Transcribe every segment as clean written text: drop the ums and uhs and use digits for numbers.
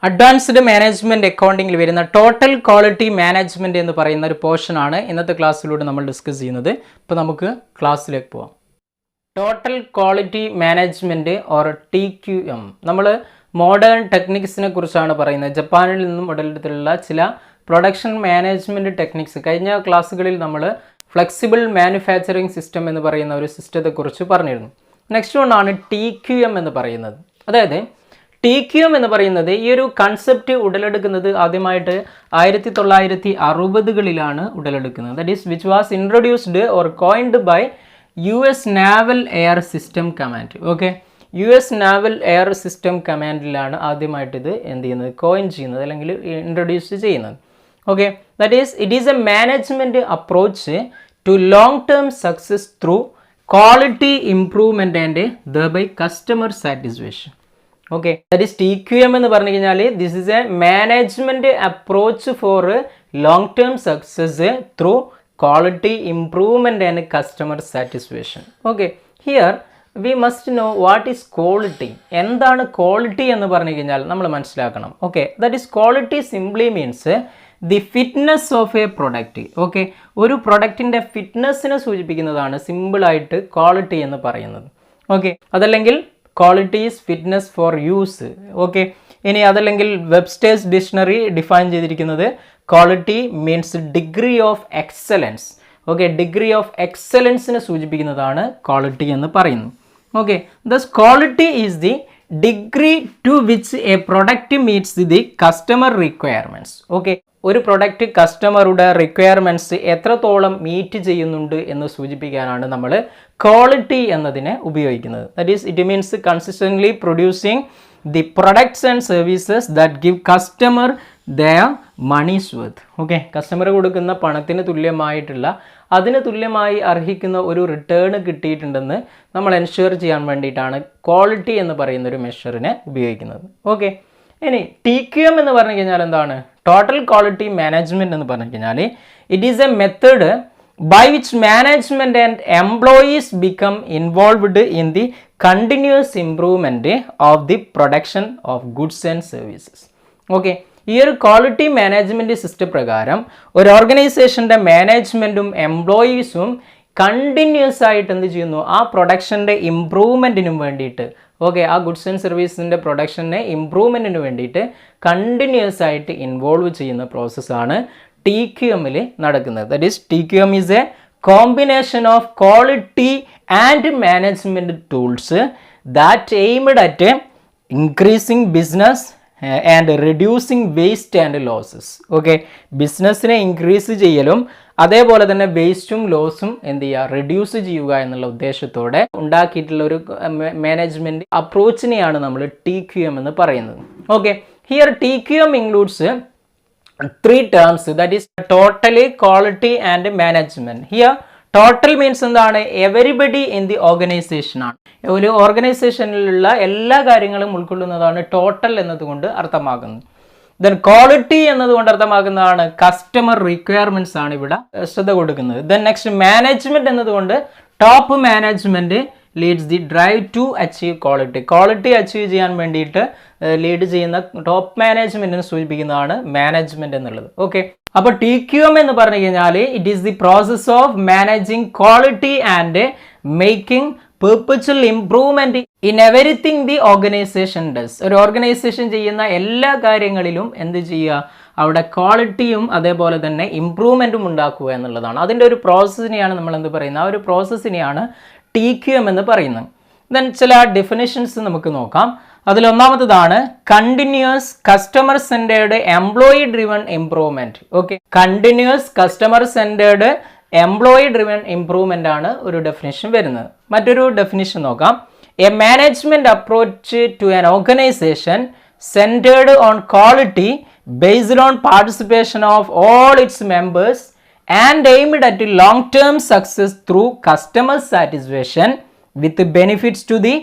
Advanced management അക്കൗണ്ടിങ്ങിൽ വരുന്ന total quality management എന്ന് പറയുന്ന ഒരു പോർഷനാണ് ഇന്നത്തെ ക്ലാസ്സിലൂടെ നമ്മൾ ഡിസ്കസ് ചെയ്യുന്നത്. ഇപ്പോൾ നമുക്ക് ക്ലാസ്സിലേക്ക് പോവാം. Total quality management or TQM, നമ്മൾ മോഡേൺ ടെക്നിക്സിനെ കുറിച്ചാണ് പറയുന്നത്. ജപ്പാനിൽ നിന്നും ഉടലെടുത്തിട്ടുള്ള ചില പ്രൊഡക്ഷൻ മാനേജ്മെൻറ്റ് ടെക്നിക്സ്. കഴിഞ്ഞ ക്ലാസ്സുകളിൽ നമ്മൾ ഫ്ലെക്സിബിൾ മാനുഫാക്ചറിങ് സിസ്റ്റം എന്ന് പറയുന്ന ഒരു സിസ്റ്റത്തെക്കുറിച്ച് പറഞ്ഞിരുന്നു. നെക്സ്റ്റ് വണ്ണാണ് TQM എന്ന് പറയുന്നത്. അതായത് TQM എന്ന് പറയുന്നത് ഈ ഒരു കൺസെപ്റ്റ് ഉടലെടുക്കുന്നത് ആദ്യമായിട്ട് 1960കളിലാണ് ഉടലെടുക്കുന്നത്. That is which was introduced or coined by US naval air system command. Okay, US naval air system കമാൻഡിലാണ് ആദ്യമായിട്ട് ഇത് എന്ത് ചെയ്യുന്നത്, കോയിൻ ചെയ്യുന്നത് അല്ലെങ്കിൽ ഇൻട്രൊഡ്യൂസ് ചെയ്യുന്നത്. Okay, that is it is a management approach to long term success through quality improvement and thereby customer satisfaction. Okay, that is TQM എന്ന് പറഞ്ഞു കഴിഞ്ഞാൽ this is a management approach for long term success through quality improvement and customer satisfaction. Okay, here we must know what is quality. എന്താണ് quality എന്ന് പറഞ്ഞു കഴിഞ്ഞാൽ നമ്മൾ മനസ്സിലാക്കണം. Okay, that is quality simply means the fitness of A product. Okay, ഒരു പ്രൊഡക്റ്റിൻ്റെ ഫിറ്റ്നസ്സിനെ സൂചിപ്പിക്കുന്നതാണ് സിമ്പിളായിട്ട് quality എന്ന് പറയുന്നത്. ഓക്കെ, അതല്ലെങ്കിൽ quality is fitness for use. Okay, ഇനി അതല്ലെങ്കിൽ വെബ്സ്റ്റേഴ്സ് ഡിക്ഷണറി ഡിഫൈൻ ചെയ്തിരിക്കുന്നത് quality means degree of excellence. Okay, degree of എക്സലൻസിനെ സൂചിപ്പിക്കുന്നതാണ് ക്വാളിറ്റി എന്ന് പറയുന്നു. Okay, thus quality is the degree to which a product meets the customer requirements. Okay, ഒരു product കസ്റ്റമറുടെ requirements എത്രത്തോളം മീറ്റ് ചെയ്യുന്നുണ്ട് എന്ന് സൂചിപ്പിക്കാനാണ് നമ്മൾ ക്വാളിറ്റി എന്നതിനെ ഉപയോഗിക്കുന്നത്. That is it means consistently producing the products and services that give customer there money's worth. Okay, customer കൊടുക്കുന്ന പണത്തിന് തുല്യമായിട്ടുള്ള, അതിന് തുല്യമായി അർഹിക്കുന്ന ഒരു റിട്ടേൺ കിട്ടിയിട്ടുണ്ടെന്ന് നമ്മൾ എൻഷുർ ചെയ്യാൻ വേണ്ടിയിട്ടാണ് ക്വാളിറ്റി എന്ന് പറയുന്ന ഒരു മെഷറിനെ ഉപയോഗിക്കുന്നത്. ഓക്കെ, ഇനി TQM എന്ന് പറഞ്ഞു കഴിഞ്ഞാൽ എന്താണ്? ടോട്ടൽ ക്വാളിറ്റി മാനേജ്മെൻറ്റ് എന്ന് പറഞ്ഞു കഴിഞ്ഞാൽ it is A method by which management and employees become involved in the continuous improvement of the production of goods and services. Okay, ഈ ഒരു ക്വാളിറ്റി മാനേജ്മെൻറ്റ് സിസ്റ്റം പ്രകാരം ഒരു ഓർഗനൈസേഷൻ്റെ മാനേജ്മെൻറ്റും എംപ്ലോയീസും കണ്ടിന്യൂസ് ആയിട്ട് എന്ത് ചെയ്യുന്നു, ആ പ്രൊഡക്ഷൻ്റെ ഇംപ്രൂവ്മെൻറ്റിനും വേണ്ടിയിട്ട്, ഓക്കെ, ആ ഗുഡ്സ് ആൻഡ് സർവീസിൻ്റെ പ്രൊഡക്ഷൻ്റെ ഇംപ്രൂവ്മെൻറ്റിന് വേണ്ടിയിട്ട് കണ്ടിന്യൂസ് ആയിട്ട് ഇൻവോൾവ് ചെയ്യുന്ന പ്രോസസ്സാണ് TQMൽ നടക്കുന്നത്. That is TQM is A combination of quality and management tools that aimed at increasing business and reducing waste and losses. Okay, ബിസിനസ്സിനെ ഇൻക്രീസ് ചെയ്യലും അതേപോലെ തന്നെ വേസ്റ്റും ലോസും എന്ത് ചെയ്യുക, റെഡ്യൂസ് ചെയ്യുക എന്നുള്ള ഉദ്ദേശത്തോടെ ഉണ്ടാക്കിയിട്ടുള്ള ഒരു മാനേജ്മെൻറ്റ് അപ്രോച്ചിനെയാണ് നമ്മൾ TQM എന്ന് പറയുന്നത്. Okay, here TQM includes three terms, that is totally, quality and management. Here total means എന്താണ്, എവരിബഡി ഇൻ ദി ഓർഗനൈസേഷൻ ആണ്. ഒരു ഓർഗനൈസേഷനിലുള്ള എല്ലാ കാര്യങ്ങളും ഉൾക്കൊള്ളുന്നതാണ് ടോട്ടൽ എന്നതുകൊണ്ട് അർത്ഥമാക്കുന്നത്. ദെൻ ക്വാളിറ്റി എന്നതുകൊണ്ട് അർത്ഥമാക്കുന്നതാണ് കസ്റ്റമർ റിക്വയർമെൻറ്റ്സ് ആണ് ഇവിടെ ശ്രദ്ധ കൊടുക്കുന്നത്. ദെൻ നെക്സ്റ്റ് മാനേജ്മെൻറ്റ് എന്നതുകൊണ്ട് top management leads the drive to achieve quality. Quality achieve ചെയ്യാൻ വേണ്ടിയിട്ട് ലീഡ് ചെയ്യുന്ന ടോപ്പ് മാനേജ്മെൻറ്റിനെ സൂചിപ്പിക്കുന്നതാണ് മാനേജ്മെൻറ്റ് എന്നുള്ളത്. ഓക്കെ, അപ്പോൾ TQM എന്ന് പറഞ്ഞു കഴിഞ്ഞാൽ it is the process of managing quality and making perpetual improvement in everything the organisation does. ഒരു ഓർഗനൈസേഷൻ ചെയ്യുന്ന എല്ലാ കാര്യങ്ങളിലും എന്ത് ചെയ്യുക, അവിടെ ക്വാളിറ്റിയും അതേപോലെ തന്നെ ഇംപ്രൂവ്മെൻറ്റും ഉണ്ടാക്കുക എന്നുള്ളതാണ്. അതിൻ്റെ ഒരു പ്രോസസ്സിനെയാണ് നമ്മൾ എന്ത് പറയുന്നത്, ആ ഒരു പ്രോസസ്സിനെയാണ് TQM എന്ന് പറയുന്നത്. ദെൻ ചില ഡെഫിനിഷൻസ് നമുക്ക് നോക്കാം. അതിലൊന്നാമത്തതാണ് continuous customer centred employee driven improvement. Okay, continuous customer centred employee driven improvement ആണ് ഒരു ഡെഫിനിഷൻ വരുന്നത്. മറ്റൊരു ഡെഫിനിഷൻ നോക്കാം. A management approach to an organisation centred on quality based on participation of all its members and aimed at long-term success through customer satisfaction with benefits to the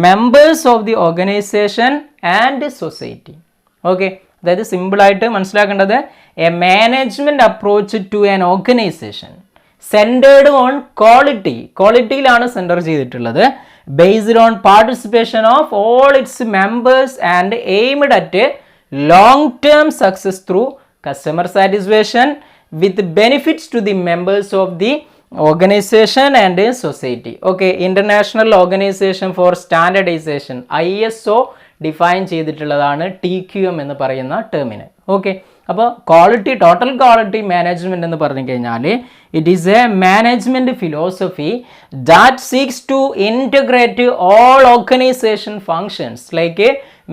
members of the organization and society. Okay, അതായത് സിമ്പിളായിട്ട് മനസ്സിലാക്കേണ്ടത് a management approach to an organisation centred on quality, ക്വാളിറ്റിയിലാണ് centre ചെയ്തിട്ടുള്ളത്, based on participation of all its members and aimed at long-term success through customer satisfaction with benefits to the members of the organization and society. Okay, International Organization for Standardization ISO define ചെയ്തിട്ടുള്ളതാണ് TQM എന്ന് പറയുന്ന ടേമിന്. Okay, അപ്പോൾ total quality management എന്ന് പറഞ്ഞു കഴിഞ്ഞാൽ it is a management philosophy that seeks to integrate all organisation functions like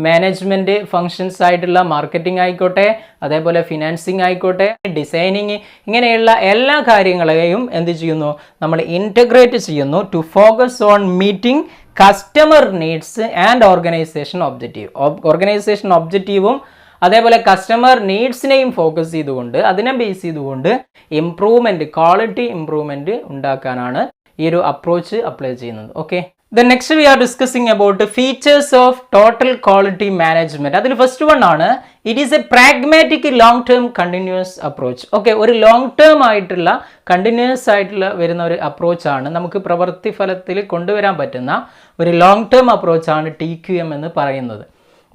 management functions ആയിട്ടുള്ള marketing ആയിക്കോട്ടെ, അതേപോലെ ഫിനാൻസിങ് ആയിക്കോട്ടെ, ഡിസൈനിങ്, ഇങ്ങനെയുള്ള എല്ലാ കാര്യങ്ങളെയും എന്ത് ചെയ്യുന്നു, നമ്മൾ ഇൻറ്റഗ്രേറ്റ് ചെയ്യുന്നു to focus on meeting customer needs and organisation ഒബ്ജക്റ്റീവും അതേപോലെ കസ്റ്റമർ നീഡ്സിനെയും ഫോക്കസ് ചെയ്തുകൊണ്ട് അതിനെ ബേസ് ചെയ്തുകൊണ്ട് ക്വാളിറ്റി ഇംപ്രൂവ്മെൻറ്റ് ഉണ്ടാക്കാനാണ് ഈ ഒരു അപ്രോച്ച് അപ്ലൈ ചെയ്യുന്നത്. Okay, then next we are discussing about features of total quality management. അതിൽ ഫസ്റ്റ് വൺ ആണ് it is A pragmatic long term continuous approach. Okay, ഒരു ലോങ് ടേം ആയിട്ടുള്ള കണ്ടിന്യൂസ് ആയിട്ടുള്ള വരുന്ന ഒരു അപ്രോച്ചാണ്, നമുക്ക് പ്രവൃത്തി ഫലത്തിൽ കൊണ്ടുവരാൻ പറ്റുന്ന ഒരു ലോങ് ടേം അപ്രോച്ചാണ് TQM എന്ന് പറയുന്നത്.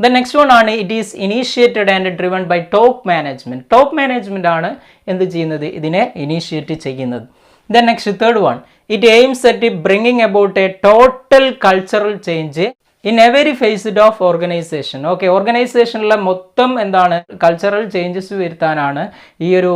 ദ നെക്സ്റ്റ് വൺ ആണ് it is initiated and driven by top management ആണ് എന്ത് ചെയ്യുന്നത്, ഇതിനെ ഇനീഷ്യേറ്റ് ചെയ്യുന്നത്. The next third one it aims at bringing about a total cultural change in every phase of organisation. Okay, ഓർഗനൈസേഷനിലെ മൊത്തം എന്താണ് cultural changes വരുത്താനാണ് ഈ ഒരു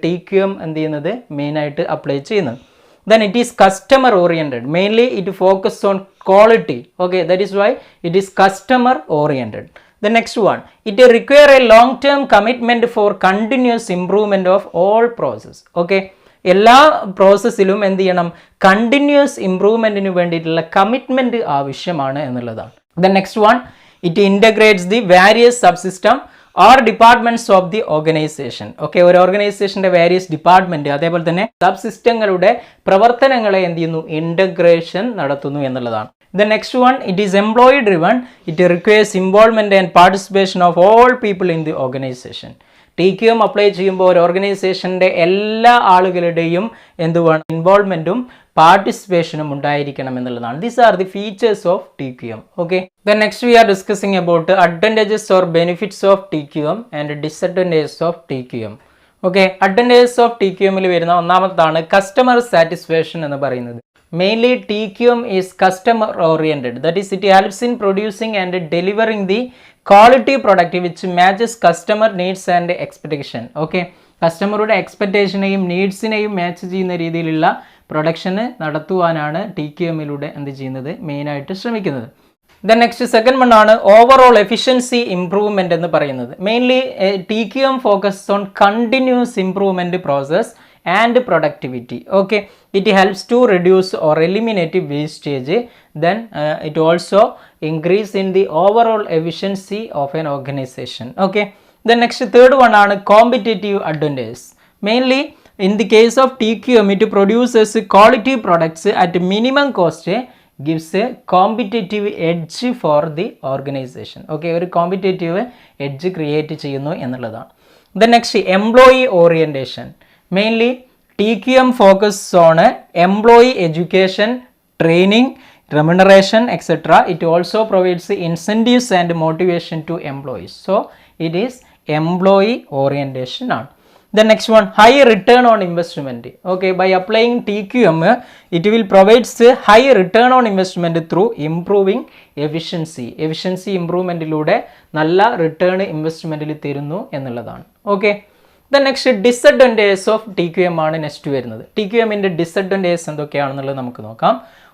TQM എന്ത് ചെയ്യുന്നത്, മെയിനായിട്ട് അപ്ലൈ ചെയ്യുന്നത്. Then it is customer oriented, mainly it focuses on quality. Okay, that is why it is customer oriented. The next one, it require a long term commitment for continuous improvement of all process. Okay, എല്ലാ പ്രോസസ്സിലും എന്ത് ചെയ്യണം, continuous ഇംപ്രൂവ്മെൻറ്റിന് വേണ്ടിയിട്ടുള്ള commitment ആവശ്യമാണ് എന്നുള്ളതാണ്. The next one it ഇൻറ്റഗ്രേറ്റ്സ് the various subsystem or departments of the organisation. Okay, ഒരു ഓർഗനൈസേഷൻ്റെ various department അതേപോലെ തന്നെ sub സിസ്റ്റങ്ങളുടെ പ്രവർത്തനങ്ങളെ എന്ത് ചെയ്യുന്നു, ഇൻറ്റഗ്രേഷൻ നടത്തുന്നു എന്നുള്ളതാണ്. The next one it is employee driven, it requires involvement and participation of all people in the organisation. TQM apply ചെയ്യുമ്പോൾ ഒരു ഓർഗനൈസേഷൻ്റെ എല്ലാ ആളുകളുടെയും എന്ത് വേണം, ഇൻവോൾവ്മെൻറ്റും പാർട്ടിസിപ്പേഷനും ഉണ്ടായിരിക്കണം എന്നുള്ളതാണ്. These are the features of TQM. Okay, then next we are discussing about advantages or benefits of TQM and disadvantages of TQM. Okay, advantages of TQMൽ വരുന്ന ഒന്നാമതാണ് കസ്റ്റമർ സാറ്റിസ്ഫാക്ഷൻ എന്ന് പറയുന്നത്. Mainly TQM is customer oriented, that is it helps in producing and delivering the quality product which matches customer needs and expectation. Okay, കസ്റ്റമറുടെ എക്സ്പെക്ടേഷനെയും നീഡ്സിനെയും match ചെയ്യുന്ന രീതിയിലുള്ള പ്രൊഡക്ഷന് നടത്തുവാനാണ് TQMലൂടെ എന്ത് ചെയ്യുന്നത്, മെയിനായിട്ട് ശ്രമിക്കുന്നത്. ദെൻ നെക്സ്റ്റ് സെക്കൻഡ് വൺ ആണ് ഓവറോൾ എഫിഷ്യൻസി ഇംപ്രൂവ്മെൻറ്റ് എന്ന് പറയുന്നത്. Mainly TQM focus on continuous improvement process and productivity. Okay, it helps to reduce or eliminate wastage. Then it also increase in the overall efficiency of an organization. Okay, the next third one are competitive advantage. Mainly in the case of TQM, it produces quality products at minimum cost, gives a competitive edge for the organization. Okay, ഒരു competitive edge create ചെയ്യുന്നു എന്നുള്ളതാണ്. The next employee orientation. Mainly TQM focuses on employee education, training, remuneration, etc. It also provides incentives and motivation to employees. So it is employee orientation. The next one, high return on investment. Okay, by applying TQM, it will provide high return on investment through improving efficiency. Efficiency improvement ലൂടെ നല്ല return ഇൻവെസ്റ്റ്മെൻറ്റിൽ തരുന്നു എന്നുള്ളതാണ്. Okay, the next disadvantages of TQM ആണ് next വരുന്നത്. TQMൻ്റെ ഡിസഡ്വാൻറ്റേജസ് എന്തൊക്കെയാണെന്നുള്ളത് നമുക്ക് നോക്കാം.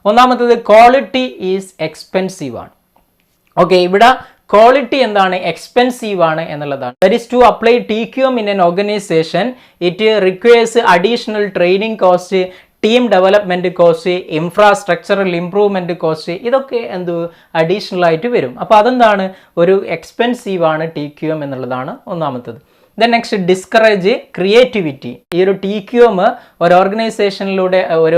ഒന്നാമത്തത് ക്വാളിറ്റി ഈസ് എക്സ്പെൻസീവ് ആണ്. ഓക്കെ, ഇവിടെ ക്വാളിറ്റി എന്താണ്, എക്സ്പെൻസീവ് ആണ് എന്നുള്ളതാണ്. That is to apply TQM in an organisation it requires additional training cost, team development cost, infrastructural improvement cost, ഇതൊക്കെ അഡീഷണൽ ആയിട്ട് വരും. അപ്പോൾ അതെന്താണ്, ഒരു എക്സ്പെൻസീവ് ആണ് TQM എന്നുള്ളതാണ് ഒന്നാമത്തത്. Then next discourage creativity. ഈ ഒരു TQM ഒരു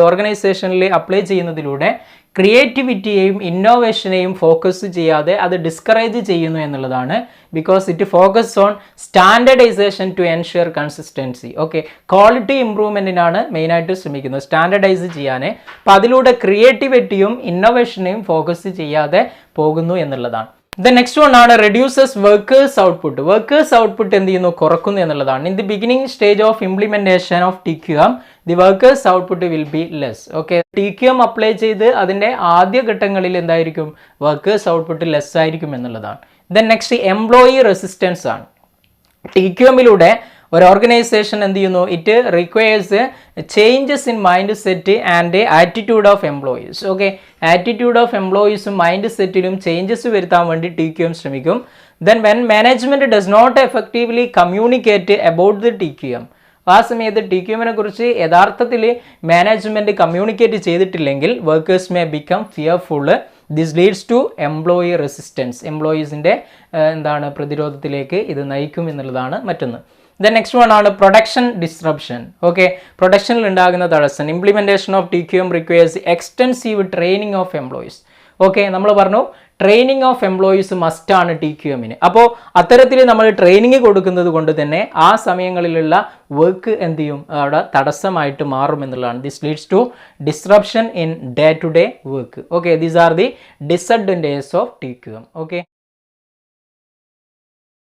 ഓർഗനൈസേഷനിൽ അപ്ലൈ ചെയ്യുന്നതിലൂടെ ക്രിയേറ്റിവിറ്റിയെയും ഇന്നോവേഷനെയും ഫോക്കസ് ചെയ്യാതെ അത് ഡിസ്കറേജ് ചെയ്യുന്നു എന്നുള്ളതാണ്. Because it focus on standardisation to ensure consistency. Okay, quality ഇംപ്രൂവ്മെൻറ്റിനാണ് മെയിനായിട്ട് ശ്രമിക്കുന്നത്, സ്റ്റാൻഡർഡൈസ് ചെയ്യാൻ. അപ്പോൾ അതിലൂടെ ക്രിയേറ്റിവിറ്റിയും ഇന്നോവേഷനെയും ഫോക്കസ് ചെയ്യാതെ പോകുന്നു എന്നുള്ളതാണ്. ദ നെക്സ്റ്റ് വൺ ആണ് reduces workers output. Workers output എന്ത് ചെയ്യുന്നു, കുറക്കുന്നു എന്നുള്ളതാണ്. In the beginning stage of implementation of TQM the workers output will be less. Okay, TQM apply ചെയ്ത് അതിന്റെ ആദ്യ ഘട്ടങ്ങളിൽ എന്തായിരിക്കും, വർക്കേഴ്സ് ഔട്ട്പുട്ട് ലെസ് ആയിരിക്കും എന്നുള്ളതാണ്. ദെൻ നെക്സ്റ്റ് എംപ്ലോയി റെസിസ്റ്റൻസ് ആണ്. TQMലൂടെ ഒരു ഓർഗനൈസേഷൻ എന്ത് ചെയ്യുന്നു, it requires changes in mind set and attitude of employees. Okay, attitude of എംപ്ലോയീസും മൈൻഡ് സെറ്റിലും ചേഞ്ചസ് വരുത്താൻ വേണ്ടി TQM ശ്രമിക്കും. Then when management does not effectively communicate about the TQM, ആ സമയത്ത് TQMനെ കുറിച്ച് യഥാർത്ഥത്തിൽ മാനേജ്മെന്റ് കമ്മ്യൂണിക്കേറ്റ് ചെയ്തിട്ടില്ലെങ്കിൽ workers may become fearful. This leads to employee resistance. എംപ്ലോയീസിൻ്റെ എന്താണ്, പ്രതിരോധത്തിലേക്ക് ഇത് നയിക്കും എന്നുള്ളതാണ് മറ്റൊന്ന്. ദെൻ നെക്സ്റ്റ് വൺ ആണ് പ്രൊഡക്ഷൻ ഡിസ്റപ്ഷൻ. ഓക്കെ, പ്രൊഡക്ഷനിൽ ഉണ്ടാകുന്ന തടസ്സം. Implementation of TQM requires extensive training of employees. Okay, നമ്മൾ പറഞ്ഞു ട്രെയിനിങ് ഓഫ് എംപ്ലോയീസ് മസ്റ്റ് ആണ് TQMന്. അപ്പോൾ അത്തരത്തിൽ നമ്മൾ ട്രെയിനിങ് കൊടുക്കുന്നത് കൊണ്ട് തന്നെ ആ സമയങ്ങളിലുള്ള വർക്ക് എന്ത് ചെയ്യും, അവിടെ തടസ്സമായിട്ട് മാറും എന്നുള്ളതാണ്. This leads to disruption in day to day work. Okay, these are the disadvantages of TQM. Okay.